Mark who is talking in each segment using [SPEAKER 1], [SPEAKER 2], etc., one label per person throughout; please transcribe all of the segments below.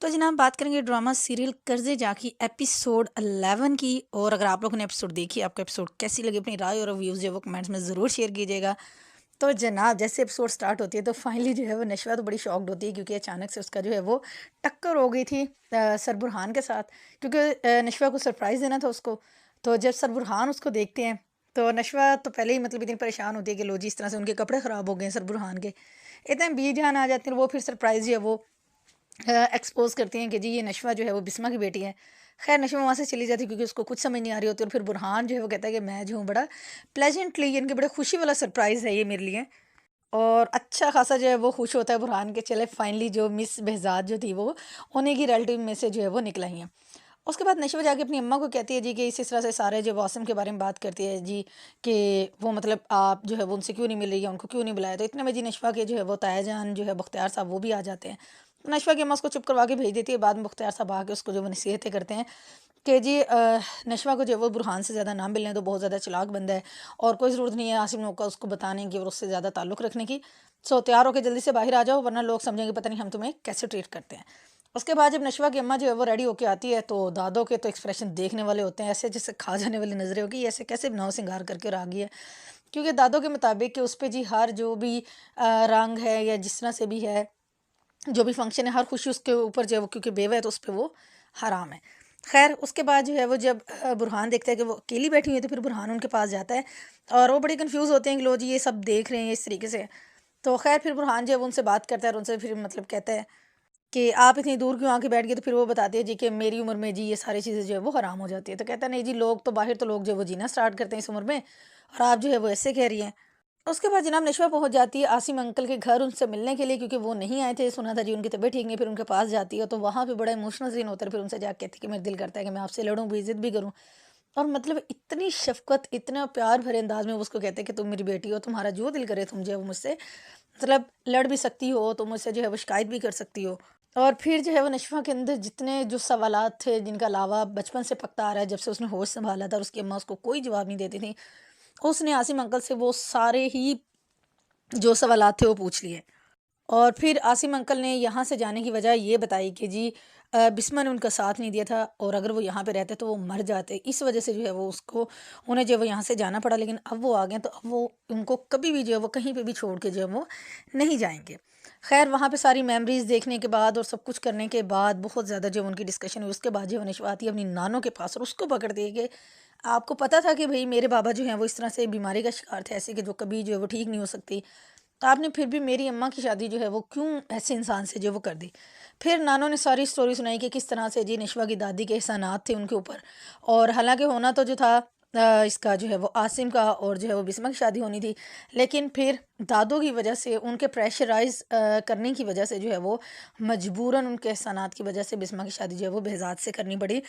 [SPEAKER 1] तो जनाब बात करेंगे ड्रामा सीरियल कर्जे जा की एपिसोड 11 की। और अगर आप लोगों ने एपिसोड देखी, आपको एपिसोड कैसी लगी, अपनी राय और व्यूज़ जो है वो कमेंट्स में ज़रूर शेयर कीजिएगा। तो जनाब जैसे एपिसोड स्टार्ट होती है तो फाइनली जो है वो नशवा तो बड़ी शॉक्ड होती है, क्योंकि अचानक से उसका जो है वो टक्कर हो गई थी सर बुरहान के साथ। क्योंकि नशवा को सरप्राइज़ देना था उसको। तो जब सर बुरहान उसको देखते हैं तो नशवा तो पहले ही मतलब इतनी परेशान होती है कि लो जी, इस तरह से उनके कपड़े ख़राब हो गए हैं सर बुरहान के। इतने बीजान आ जाते हैं, वो फिर सरप्राइज़ जो है वो एक्सपोज़ करती हैं कि जी ये नशवा जो है वो बिस्मा की बेटी है। ख़ैर नशवा वहाँ से चली जाती है, क्योंकि उसको कुछ समझ नहीं आ रही होती। और फिर बुरहान जो है वो कहता है कि मैं जो हूँ बड़ा प्लेजेंटली, यानी कि बड़ा खुशी वाला सरप्राइज़ है ये मेरे लिए। और अच्छा खासा जो है वो खुश होता है बुरहान के, चले फाइनली जो मिस behज़ाद जो थी वो उन्हीं की रिलेटिव में से जो है वो निकल आई हैं। उसके बाद नशवा जाके अपनी अम्मा को कहती है जी कि इस तरह से सारे जो वासिम के बारे में बात करती है जी, कि वो मतलब आप जो है वो उनसे क्यों नहीं मिल रही है, उनको क्यों नहीं बुलाया। तो इतने में जी नशवा के जो है वो ताया जान जो है बख्तियार साहब वो भी आ जाते हैं। तो नशवा की अम्मा उसको चुप करवा के भेज देती है। बाद में बख्तियार साहब आके उसको जो वो नसीहतें करते हैं कि जी नशवा को जो है वो बुरहान से ज़्यादा ना मिलने, तो बहुत ज़्यादा चालाक बंदा है और कोई ज़रूरत नहीं है आसिम का उसको बताने की और उससे ज़्यादा ताल्लुक़ रखने की। सो तैयार होकर जल्दी से बाहर आ जाओ, वरना लोग समझेंगे पता नहीं हम तुम्हें कैसे ट्रीट करते हैं। उसके बाद जब नशवा की अम्मा जो है वो रेडी होके आती है, तो दादों के तो एक्सप्रेशन देखने वाले होते हैं, ऐसे जैसे खा जाने वाली नज़रें होगी, ऐसे कैसे नौ सिंगार करके और आ गई है। क्योंकि दादों के मुताबिक कि उस पे जी हर जो भी रंग है या जिस तरह से भी है, जो भी फंक्शन है, हर खुशी उसके ऊपर जो है वो, क्योंकि बेवा है तो उस पे वो हराम है। खैर उसके बाद जो है वो जब बुरहान देखता है कि वो अकेली बैठी हुई है, तो फिर बुरहान उनके पास जाता है और वो बड़े कन्फ्यूज़ होते हैं कि लो जी ये सब देख रहे हैं इस तरीके से। तो खैर फिर बुरहान जो है वो उनसे बात करता है और उनसे फिर मतलब कहता है कि आप इतनी दूर क्यों आके बैठ गए। तो फिर वो बताती है जी कि मेरी उम्र में जी ये सारी चीज़ें जो है वो हराम हो जाती है। तो कहता है नहीं जी, लोग तो बाहर तो लोग जो है वो जीना स्टार्ट करते हैं इस उम्र में, और आप जो है वो ऐसे कह रही हैं। उसके बाद जनाब नशवा पहुंच जाती है आसिम अंकल के घर उनसे मिलने के लिए, क्योंकि वो नहीं आए थे, सुना था जी उनकी तबीयत ठीक नहीं। फिर उनके पास जाती है तो वहाँ पे बड़ा इमोशनल सीन होता है। फिर उनसे जाके कहती है कि मेरा दिल करता है कि मैं आपसे लड़ूं भी, इज्जत भी करूं। और मतलब इतनी शफकत, इतना प्यार भरे अंदाज में वो उसको कहते हैं कि तुम मेरी बेटी हो, तुम्हारा जो दिल करे तुम जो है वो मुझसे मतलब लड़ भी सकती हो, तुम मुझसे जो है वो शिकायत भी कर सकती हो। और फिर जो है वो नशवा के अंदर जितने जो सवालात थे, जिनका अलावा बचपन से पकता आ रहा है, जब से उसने होश संभाला था और उसकी अम्मा उसको कोई जवाब नहीं देती थी, उसने आसिम अंकल से वो सारे ही जो सवालात थे वो पूछ लिए। और फिर आसिम अंकल ने यहाँ से जाने की वजह ये बताई कि जी बिस्मा ने उनका साथ नहीं दिया था, और अगर वो यहाँ पे रहते तो वो मर जाते, इस वजह से जो है वो उसको उन्हें जो है वो यहाँ से जाना पड़ा। लेकिन अब वो आ गए तो अब वो उनको कभी भी जो है वो कहीं पे भी छोड़ के जो है वो नहीं जाएंगे। खैर वहाँ पे सारी मेमोरीज देखने के बाद और सब कुछ करने के बाद बहुत ज़्यादा जो उनकी डिस्कशन हुई, उसके बाद जो नशवा आती है अपनी नानों के पास और उसको पकड़ती है कि आपको पता था कि भाई मेरे बाबा जो हैं वो इस तरह से बीमारी का शिकार थे, ऐसे कि जो कभी जो है वो ठीक नहीं हो सकती, तो आपने फिर भी मेरी अम्मा की शादी जो है वो क्यों ऐसे इंसान से जो वो कर दी। फिर नानों ने सारी स्टोरी सुनाई कि किस तरह से जी नशवा की दादी के एहसानात थे उनके ऊपर। और हालांकि होना तो जो था इसका जो है वो आसिम का और जो है वो बिस्मा की शादी होनी थी, लेकिन फिर दादों की वजह से उनके प्रेशराइज करने की वजह से जो है वो मजबूरन उनके एहसानात की वजह से बिस्मा की शादी जो है वो बेहजाद से करनी पड़ी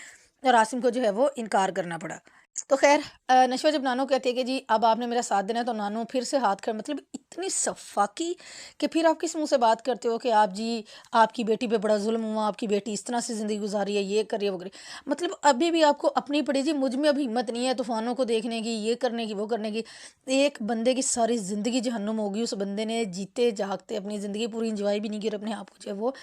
[SPEAKER 1] और आसिम को जो है वो इनकार करना पड़ा। तो ख़ैर नशवा जब नानो कहती है कि जी अब आपने मेरा साथ देना है, तो नानो फिर से हाथ खड़े, मतलब इतनी सफाकी कि फिर आप किस मुँह से बात करते हो कि आप जी आपकी बेटी पे बड़ा ज़ुल्म हुआ, आपकी बेटी इस तरह से ज़िंदगी गुज़ारी है, ये कर रही है, वो कर रही है। मतलब अभी भी आपको अपनी पड़ी जी, मुझ में अभी हिम्मत नहीं है तूफ़ानों को देखने की, ये करने की, वो करने की। एक बंदे की सारी ज़िंदगी जहन्नुम होगी, उस बंदे ने जीते जागते अपनी ज़िंदगी पूरी एन्जॉय भी नहीं की और अपने आप को जो है वो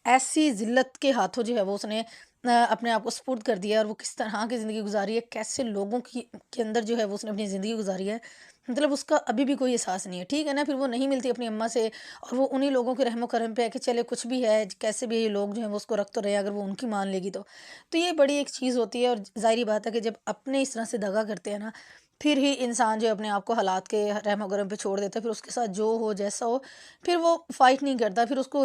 [SPEAKER 1] ऐसी ज़िल्लत के हाथों जो है वो उसने अपने आप को सुपुर्द कर दिया। और वो किस तरह की ज़िंदगी गुज़ारी है, कैसे लोगों की के अंदर जो है वो उसने अपनी ज़िंदगी गुज़ारी है, मतलब उसका अभी भी कोई एहसास नहीं है। ठीक है ना, फिर वो नहीं मिलती अपनी अम्मा से और वो उन्हीं लोगों के रहमो करम पे है कि चले कुछ भी है, कैसे भी ये लोग जो हैं वो उसको रख तो रहे हैं, अगर वो उनकी मान लेगी तो। तो ये बड़ी एक चीज़ होती है और ज़ाहिर-सी बात है कि जब अपने इस तरह से दगा करते हैं ना, फिर ही इंसान जो है अपने आप को हालात के रहमो करम पे छोड़ देता है। फिर उसके साथ जो हो, जैसा हो, फिर वो फ़ाइट नहीं करता। फिर उसको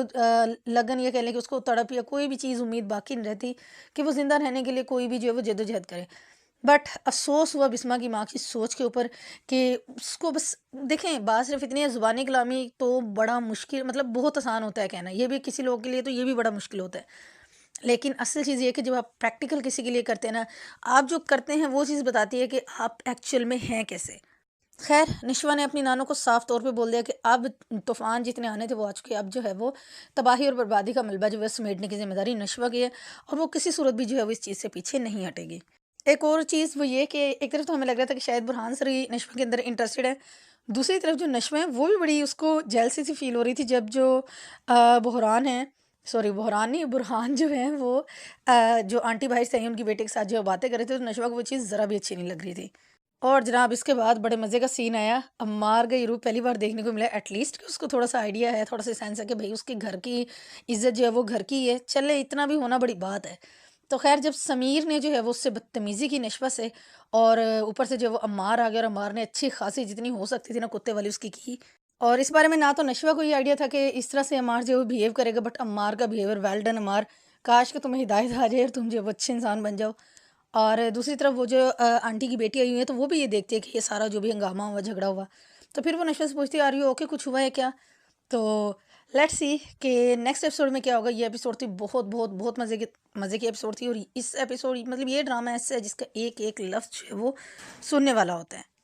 [SPEAKER 1] लगन ये कह लें कि उसको तड़प या कोई भी चीज़ उम्मीद बाकी नहीं रहती कि वो ज़िंदा रहने के लिए कोई भी जो है वो जद्दोजहद करे। बट अफ़सोस हुआ बिस्मा की माँ की सोच के ऊपर कि उसको बस देखें, बात सिर्फ़ इतनी है, ज़ुबानी कलामी तो बड़ा मुश्किल, मतलब बहुत आसान होता है कहना, ये भी किसी लोगों के लिए तो ये भी बड़ा मुश्किल होता है। लेकिन असल चीज़ ये है कि जब आप प्रैक्टिकल किसी के लिए करते हैं ना, आप जो करते हैं वो चीज़ बताती है कि आप एक्चुअल में हैं कैसे। खैर निशवा ने अपनी नानों को साफ तौर पे बोल दिया कि अब तूफ़ान जितने आने थे वो आ चुके हैं, अब जो है वो तबाही और बर्बादी का मलबा जो है समेटने की ज़िम्मेदारी नशवा की है और वो किसी सूरत भी जो है वो इस चीज़ से पीछे नहीं हटेगी। एक और चीज़ वो ये कि एक तरफ तो हमें लग रहा था कि शायद बुरहान सर ही नशवा के अंदर इंटरेस्टेड है, दूसरी तरफ जो नशवा है वो भी बड़ी उसको जेलसी सी फील हो रही थी, जब जो बुहरान है सॉरी बुरहान नहीं, बुरहान जो है वो जो आंटी भाई सही उनकी बेटे के साथ जो बातें कर रहे थे, तो नशवा को वो चीज़ ज़रा भी अच्छी नहीं लग रही थी। और जनाब इसके बाद बड़े मज़े का सीन आया। अम्मार का ये रूप पहली बार देखने को मिला एटलीस्ट कि उसको थोड़ा-सा आइडिया है, थोड़ा-सा सेंस है कि भई उसके घर की इज़्ज़त जो है वो घर की ही है। चले इतना भी होना बड़ी बात है। तो ख़ैर जब समीर ने जो है वो उससे बदतमीज़ी की नशवा से और ऊपर से जो वो अम्मार आ गया और अम्मार ने अच्छी ख़ासी जितनी हो सकती थी ना कुत्ते वाली उसकी की। और इस बारे में ना तो नशवा को ये आइडिया था कि इस तरह से अम्मार जो है वो बिहेव करेगा, बट अम्मार का बिहेवियर वेल डन अम्मार। काश कि तुम्हें हिदायत आ जाए और तुम जो है वो अच्छे इंसान बन जाओ। और दूसरी तरफ वो जो आंटी की बेटी आई हुई है, तो वो भी ये देखती है कि ये सारा जो भी हंगामा हुआ, झगड़ा हुआ, तो फिर वो नशवा से पूछती है, आर यू ओके, कुछ हुआ है क्या? तो लेट्स सी कि नेक्स्ट एपिसोड में क्या होगा। ये एपिसोड थी बहुत बहुत बहुत मज़े की एपिसोड थी। और इस एपिसोड मतलब ये ड्रामा ऐसा है जिसका एक एक लफ्ज़ जो है वो सुनने वाला होता है।